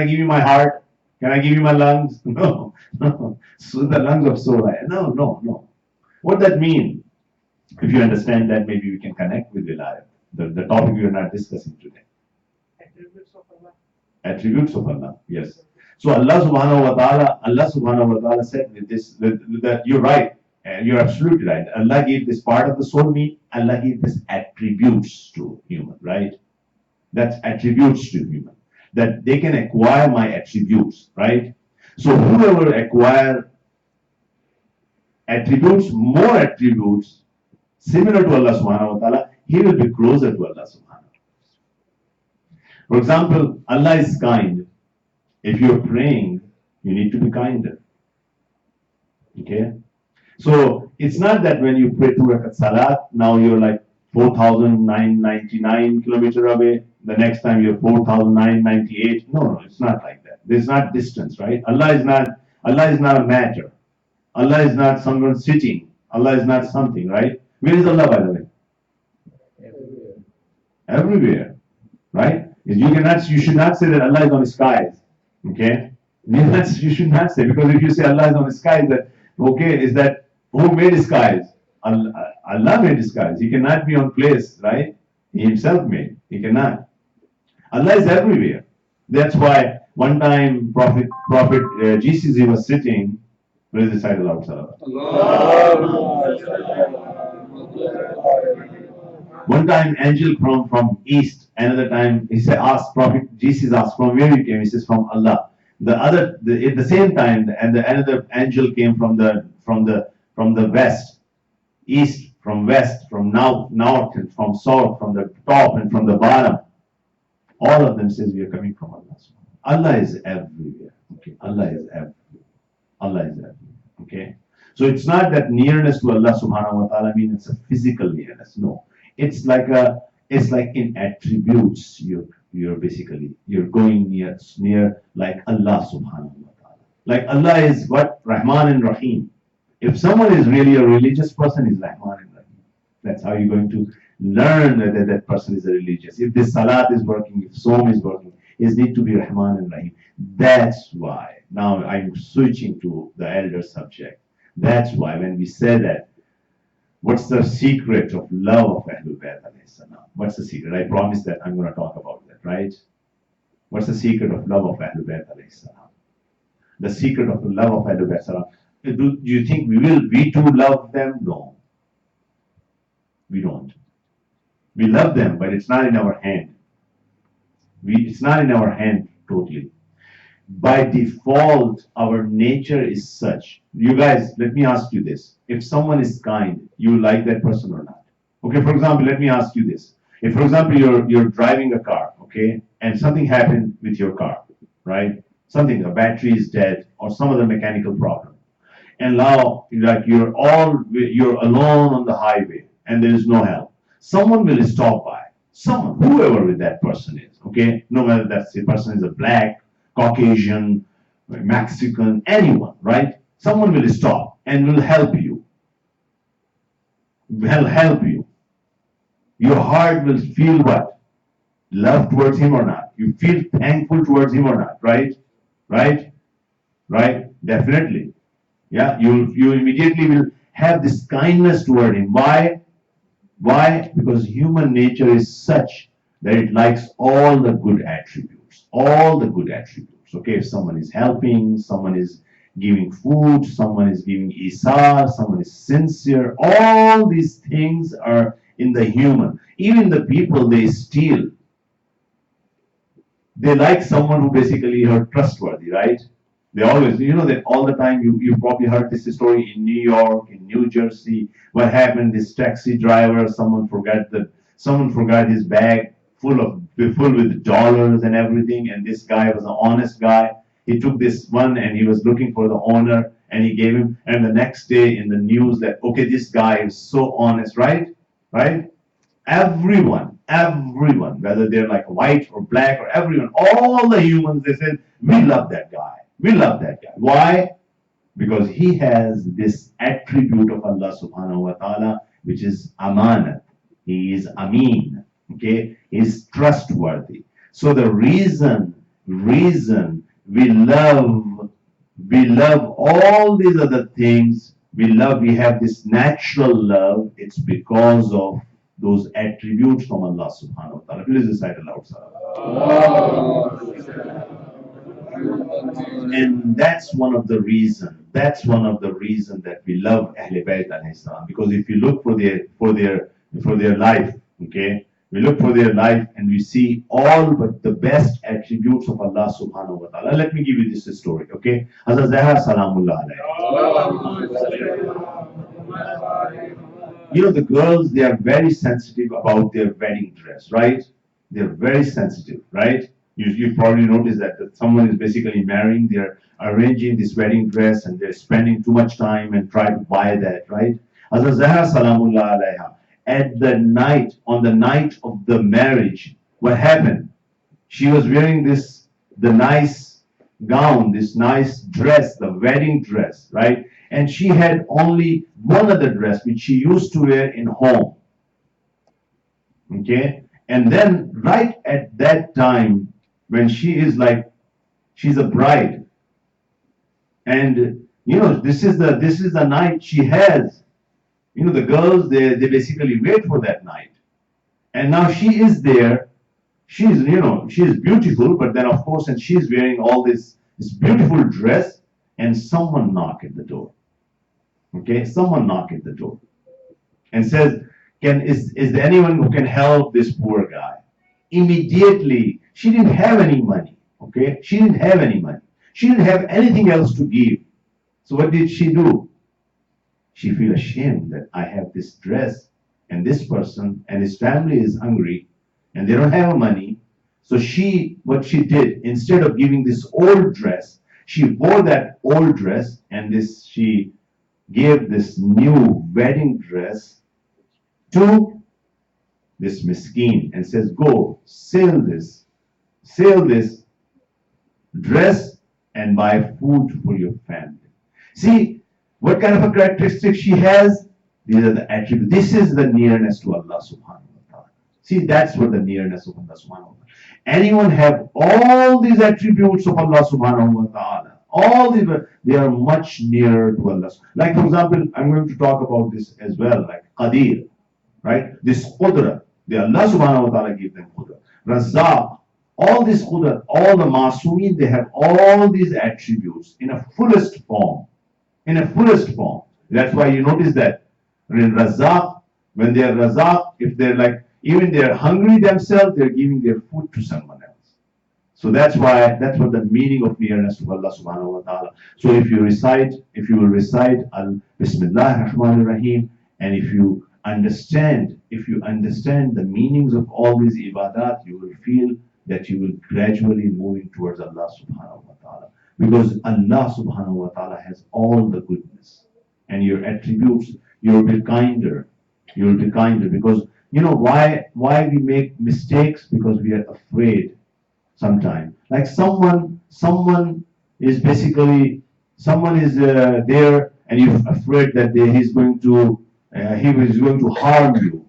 give you my heart? Can I give you my lungs? No, no. So the lungs of soul, no, no, no. What that mean? If you understand that, maybe we can connect with Wilayat, the topic we are not discussing today. Attributes of Allah. Attributes of Allah, yes. So Allah subhanahu wa ta'ala said with this, that you're right, and you're absolutely right. Allah gave this part of the soul meat, Allah gave this attributes to human, right? That's attributes to human. That they can acquire my attributes, right? So whoever acquire attributes, more attributes, similar to Allah subhanahu wa ta'ala, he will be closer to Allah subhanahu wa ta'ala. For example, Allah is kind. If you're praying, you need to be kinder. Okay? So it's not that when you pray 2 rakat salat, now you're like 4,999 kilometers away. The next time you're 4,998. No, it's not like that. There's not distance, right? Allah is not a matter. Allah is not someone sitting. Allah is not something, right? Where is Allah, by the way? Everywhere. Everywhere, right? You should not say that Allah is on the skies. Okay? You should not say, because if you say Allah is on the skies, that okay, is that who made the skies? Allah made the skies. He cannot be on place, right? He himself made. He cannot. Allah is everywhere. That's why one time Prophet GCZ was sitting. Where is the side aloud, Salawat? One time angel from east, another time he said, Prophet Jesus asked, from where you came? He says, from Allah. At the same time, and another angel came from the west, east, from west, from north, and from south, from the top and from the bottom. All of them says we are coming from Allah. Allah is everywhere. Okay, Allah is everywhere. Allah is everywhere. Okay, so it's not that nearness to Allah subhanahu wa ta'ala means it's a physical nearness. No, it's like in attributes. You're going near like Allah subhanahu wa ta'ala. Like Allah is what? Rahman and Rahim. If someone is really a religious person, is Rahman and Rahim. That's how you're going to learn that person is a religious. If this salat is working, if Som is working, it needs to be Rahman and Rahim. That's why. Now I'm switching to the elder subject. That's why when we say that, what's the secret of love of Ahlul Bayt alayhi salam? What's the secret? I promise that I'm going to talk about that, right? What's the secret of love of Ahlul Bayt alayhi salam? The secret of the love of Ahlul Bayt salam. Do you think we too love them? No. We don't. We love them, but it's not in our hand. It's not in our hand totally. By default, our nature is such. You guys, let me ask you this. If someone is kind, you like that person or not? Okay, for example, let me ask you this. If, for example, you're driving a car, okay, and something happened with your car, right? A battery is dead or some other mechanical problem. And now, like you're alone on the highway and there is no help. Someone will stop by. Someone, whoever that person is, okay? No matter that the person is a black, Caucasian, Mexican, anyone, right? Someone will stop and will help you. Will help you. Your heart will feel what? Love towards him or not? You feel thankful towards him or not, right? Right? Definitely. Yeah, you immediately will have this kindness toward him. Why? Because human nature is such that it likes all the good attributes. All the good attributes. Okay, if someone is helping, someone is giving food, someone is giving isar, someone is sincere, all these things are in the human. Even the people they steal, they like someone who basically are trustworthy, right? They always, that all the time, you probably heard this story in New York, in New Jersey. What happened? This taxi driver, someone forgot his bag full with dollars and everything, and this guy was an honest guy. He took this one and he was looking for the owner, and he gave him. And the next day in the news that, okay, this guy is so honest, right? Everyone, whether they're like white or black or everyone, all the humans, they said, we love that guy. Why? because he has this attribute of Allah subhanahu wa ta'ala, which is amanat. He is ameen. Okay, he is trustworthy. So the reason we love all these other things, we have this natural love, it's because of those attributes from Allah subhanahu wa ta'ala. Please recite aloud, and that's one of the reason that we love Ahlul Bayt alayhi salam, because if you look for their life, okay, we look for their life and we see all but the best attributes of Allah subhanahu wa ta'ala. Let me give you this story, okay? Hazrat Zahra salamullah alayha. You know, the girls, they are very sensitive about their wedding dress, right? They're very sensitive, right? You probably noticed that someone is basically marrying, they're arranging this wedding dress and they're spending too much time and try to buy that, right? Hazrat Zahra salamullah alayha, on the night of the marriage, what happened? She was wearing the nice gown, this nice dress, the wedding dress, right? And she had only one other dress which she used to wear in home. Okay? And then right at that time, when she's a bride, and you know, this is the night she has. You know, the girls, they basically wait for that night. And now she is there. She is beautiful, but then of course, and she's wearing all this beautiful dress, and someone knock at the door. Okay, someone knock at the door and says, is there anyone who can help this poor guy? Immediately, she didn't have any money. Okay, she didn't have any money. She didn't have anything else to give. So what did she do? She feel ashamed that I have this dress and this person and his family is hungry and they don't have money. So what she did, instead of giving this old dress, she wore that old dress and she gave this new wedding dress to this miskin and says, go sell this dress and buy food for your family. See what kind of a characteristic she has? These are the attributes. This is the nearness to Allah subhanahu wa ta'ala. See, that's what the nearness of Allah subhanahu wa ta'ala. Anyone have all these attributes of Allah subhanahu wa ta'ala. All these, they are much nearer to Allah. Like for example, I'm going to talk about this as well, like Qadir, right? This Qudra, the Allah subhanahu wa ta'ala gave them Qudra. Razzaq, all this Qudra, all the Masumin, they have all these attributes in a fullest form. That's why you notice that in Razzaq, when they are Razzaq, if they're even they're hungry themselves, they're giving their food to someone else. So that's what the meaning of nearness to Allah subhanahu wa ta'ala. So if you will recite Bismillah ar-Rahman ar-Rahim, and if you understand the meanings of all these ibadat, you will feel that you will gradually moving towards Allah subhanahu wa ta'ala. Because Allah subhanahu wa ta'ala has all the goodness. And your attributes, you'll be kinder. Because you know why we make mistakes? Because we are afraid sometimes. Like someone is there and you're afraid that he is going to harm you.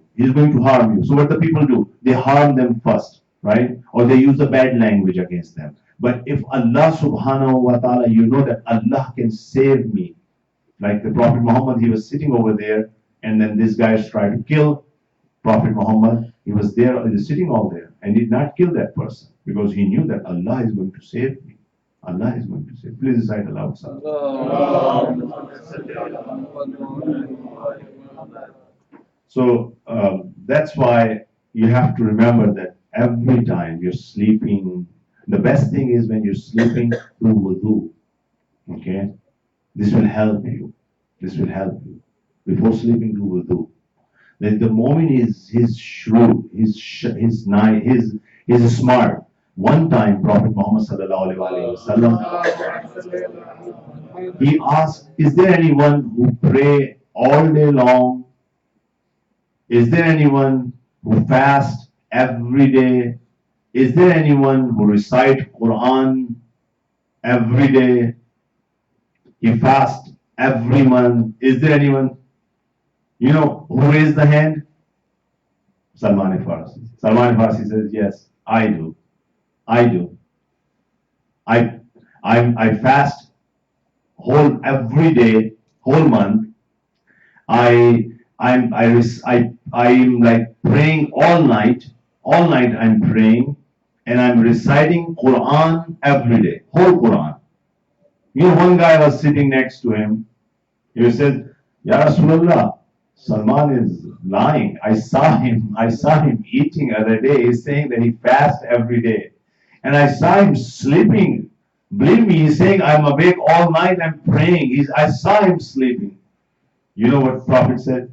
So what the people do? They harm them first, right? Or they use a bad language against them. But if Allah subhanahu wa ta'ala, you know that Allah can save me. Like the Prophet Muhammad, he was sitting over there, and then these guys tried to kill Prophet Muhammad. He was sitting all there, and did not kill that person, because he knew that Allah is going to save me. Allah is going to save. Please recite aloud, sir. So that's why you have to remember that every time you're sleeping, the best thing is when you're sleeping, do wudu. Okay? This will help you. Before sleeping, do wudu. Then the moment he's shrewd, he's nice, he's smart. One time, Prophet Muhammad sallallahu alaihi wasallam, he asked, is there anyone who pray all day long? Is there anyone who fast every day? Is there anyone who recite Quran every day? He fasts every month. Is there anyone, you know, who raised the hand? Salman Farsi. Salman Farsi says, yes, I do. I do. I fast whole every day, whole month. I'm like praying all night. All night I'm praying, and I'm reciting Quran every day, whole Quran. You know, one guy was sitting next to him. He said, Ya Rasulullah, Salman is lying. I saw him eating other day. He's saying that he fasts every day. And I saw him sleeping. Believe me, he's saying, I'm awake all night, I'm praying. I saw him sleeping. You know what Prophet said?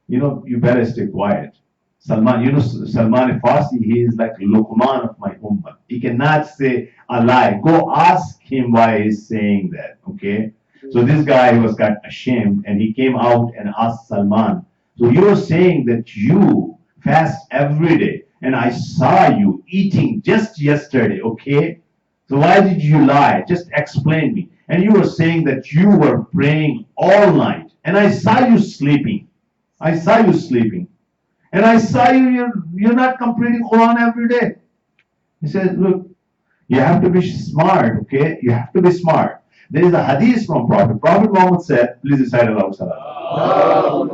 You know, you better stay quiet. Salman, you know, Salman Farsi, he is like Luqman of my ummah. He cannot say a lie. Go ask him why he's saying that, okay? So this guy was got ashamed and he came out and asked Salman, so you're saying that you fast every day and I saw you eating just yesterday, okay? So why did you lie? Just explain me. And you were saying that you were praying all night and I saw you sleeping. I saw you sleeping. And I saw you're not completing Quran every day. He said, look, you have to be smart, okay? You have to be smart. There is a hadith from Prophet. Prophet Muhammad said, please recite aloud salam.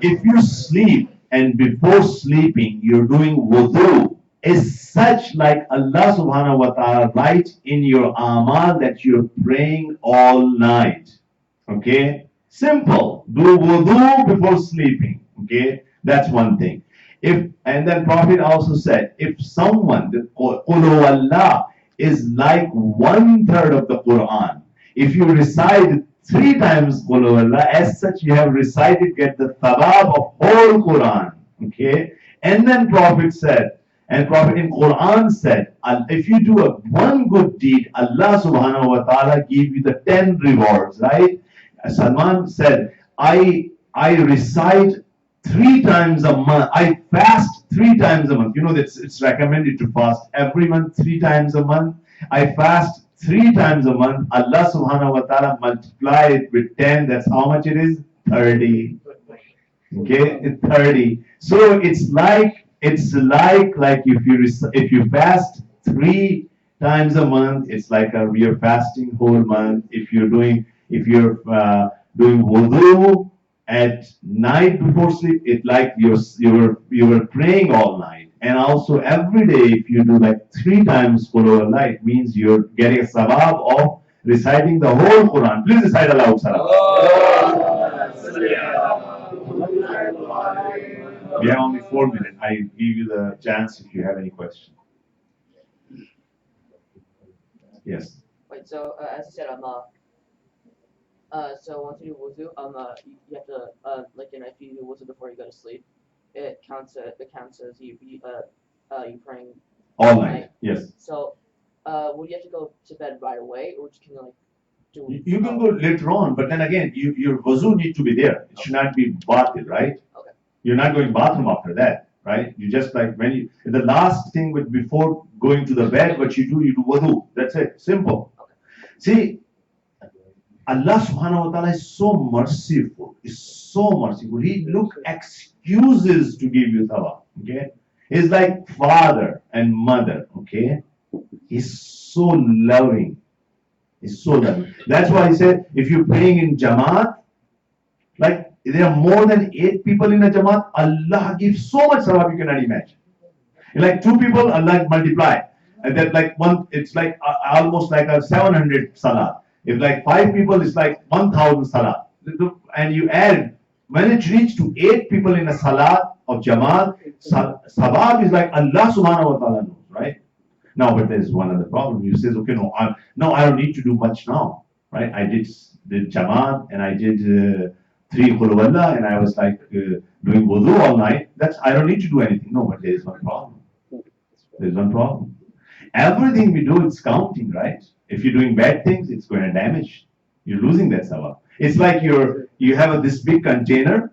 If you sleep and before sleeping you're doing wudu, is such like Allah subhanahu wa ta'ala write in your amal that you're praying all night. Okay? Simple. Do wudu before sleeping. Okay? That's one thing. And then Prophet also said, if someone, the Qul Allah is like 1/3 of the Quran. If you recite 3 times Qul Allah, as such you have recited, get the thawab of whole Quran. Okay? And then Prophet said, and Prophet in Quran said, if you do one good deed, Allah subhanahu wa ta'ala give you the 10 rewards, right? Salman said, I recite 3 times a month. I fast 3 times a month. You know that it's recommended to fast every month 3 times a month. I fast 3 times a month. Allah subhanahu wa ta'ala multiply it with 10. That's how much it is? 30. Okay, it's 30. So it's like if you fast 3 times a month, it's like you're fasting whole month. If you're doing wudu at night before sleep, it's like you were praying all night. And also every day, if you do like 3 times Qul Allah, it means you're getting a sawab of reciting the whole Quran. Please recite aloud salam. We have only 4 minutes. I give you the chance if you have any question. Yes. Wait, so as I said, so once you do wuzu, you have to like, you know, if you do wuzu before you go to sleep, it counts as you praying All night. Yes. So, would you have to go to bed right away, or can you like do? You can go later on, but then again, your wuzu need to be there. It should not be batil, right? Okay. You're not going bathroom after that, right? You just like the last thing before going to the bed, what you do wudu. That's it. Simple. Okay. See, Allah subhanahu wa ta'ala is so merciful. Is so merciful. He look excuses to give you thawab. Okay? He's like father and mother. Okay? He's so loving. He's so loving. That's why he said, if you're praying in Jamaat, like there are more than 8 people in a Jamaat, Allah gives so much thawab you cannot imagine. Like 2 people, Allah multiply. And that like one, it's like almost like a 700 salah. If like 5 people, it's like 1,000 salah. And you add, when it reaches to 8 people in a salah of Jamaat, sabab is like Allah subhanahu wa ta'ala knows, right? Now, but there's one other problem. You says, okay, no, I don't need to do much now, right? I did Jamaat and I did 3 Qul Huwallah and I was like doing wudu all night. I don't need to do anything. No, but there is one problem. There's one problem. Everything we do, it's counting, right? If you're doing bad things, it's going to damage. You're losing that sawab. It's like you have this big container.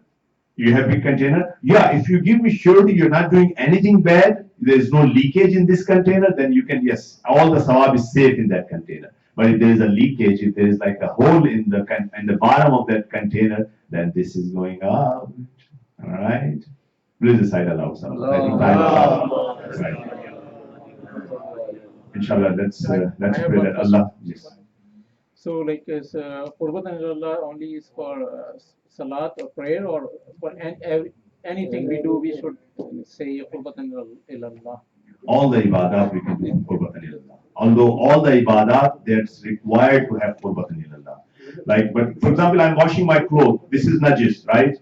You have big container. Yeah, if you give me surety you're not doing anything bad, there's no leakage in this container, then you can, yes, all the sawab is safe in that container. But if there is a leakage, if there is like a hole in the bottom of that container, then this is going out. All right. Please recite Allah. I think time is up. Right. Inshallah, let's pray that Allah. Yes. So, like, is Qurbatan ilallah only is for salat or prayer, or for anything we do, we should say Qurbatan ilallah? All the ibadat we can do qurbatan ilallah. Although all the ibadat that's required to have qurbatan ilallah. Like, but for example, I'm washing my clothes. This is najis, right?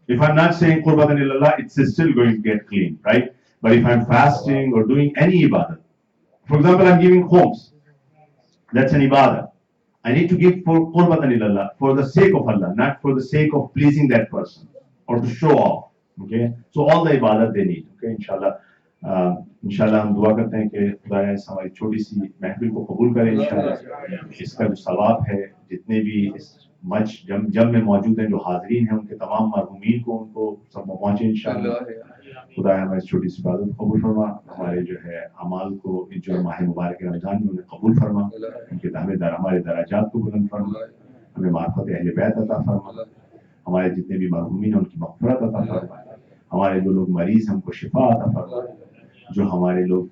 If I'm not saying qurbatan ilallah, it's still going to get clean, right? But if I'm fasting or doing any ibadat, for example, I'm giving homes, that's an ibadah. I need to give for qurbatan ilallah, for the sake of Allah, not for the sake of pleasing that person or to show off. Okay, so all the ibadat they need. Okay, inshallah. इंशाल्लाह हम दुआ करते हैं कि खुदाया इस हमारी छोटी सी महफिल को कबूल करें इंशाल्लाह। इसका जो सवाब है, जितने भी इस मंच जम में मौजूद हैं, जो हाजरीन हैं, उनके तमाम मरहूमीन को उनको सब पहुँचे इंशाल्लाह। खुदाया हमारी छोटी सी इबादत कबूल फरमा, हमारे जो है अमाल को जो माह मुबारक रमज़ान में उन्हें कबूल फरमा, उनके हमारे दराजात को बुलंद फरमा, हमें मार्फत अहले बैत अता फरमा, हमारे जितने भी मरहूमीन हैं उनकी मग़फ़िरत अता फरमा, हमारे जो लोग मरीज हैं उनको शिफा अता फरमा, जो हमारे लोग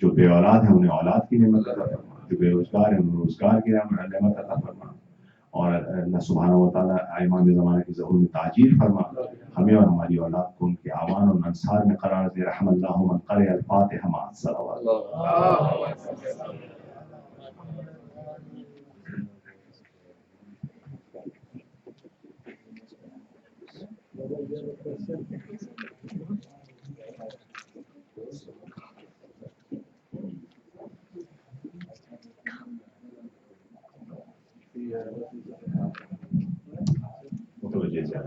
जो बे औलाद हैं उन्हें औलाद की नेमत अता फरमा, जो बेरोजगार हैं उन्हें रोजगार की नेमत अता फरमा, और अल्लाह सुब्हानहू व तआला इमाम ज़माना की ज़हूर में ताजील फरमा, हमें और हमारी औलाद को उनके आवान और अंसार में करार दे। रहमल्लाहु मन क़रअ अल-फ़ातिहा मअ अस्सलावात।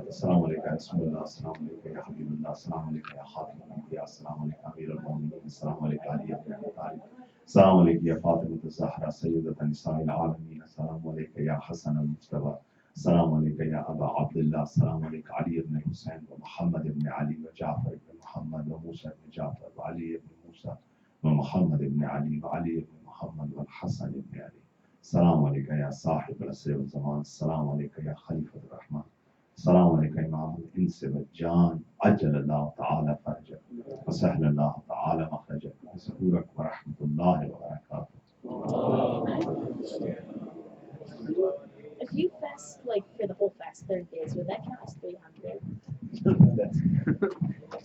अस्सलाम वालेकुम रसूलुल्लाह, अस्सलाम वालेकुम या हबीबुल्लाह, अस्सलाम वालेकुम या खातिमुल अंबिया, अस्सलाम वालेकुम अमीरुल मोमिनीन, अस्सलाम वालेकुम अली इब्न अबी तालिब, अस्सलाम वालेकुम या फातिमा ज़हरा सय्यदतु निसाइल आलमीन, अस्सलाम वालेकुम या हसन अल मुज्तबा, अस्सलाम वालेकुम या अबा अब्दुल्लाह, अस्सलाम वालेकुम अली इब्न हुसैन व मोहम्मद इब्न अली व जाफर इब्न मोहम्मद व मूसा इब्न जाफर व अली इब्न मूसा व मोहम्मद इब्न अली व अली इब्न मोहम्मद व हसन इब्न अली। अस्सलाम वालेकुम या साहिबुल असर व ज़मान, अस्सलाम वालेकुम या खलीफतुर रहमान, अस्सलाम वालेकुम इमामुल इंस व जान, अज्जलल्लाहु तआला फरजक व सहलल्लाहु तआला मखरजक, ज़हूरक व रहमतुल्लाहि व बरकातुहू। If you fast like for the whole fast 30 days, would that count as 300?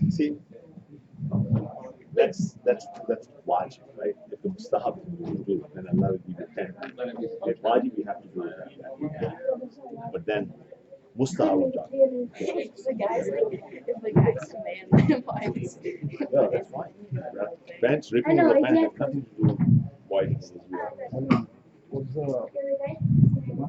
See, that's wajib, right? If the mustahab you do, then Allah will give you 10. If wajib, you have to do it. But then, mustahab job. If the guy's command, why was Yeah, that's fine. Pants ripping I know, the pants has exactly. nothing to do with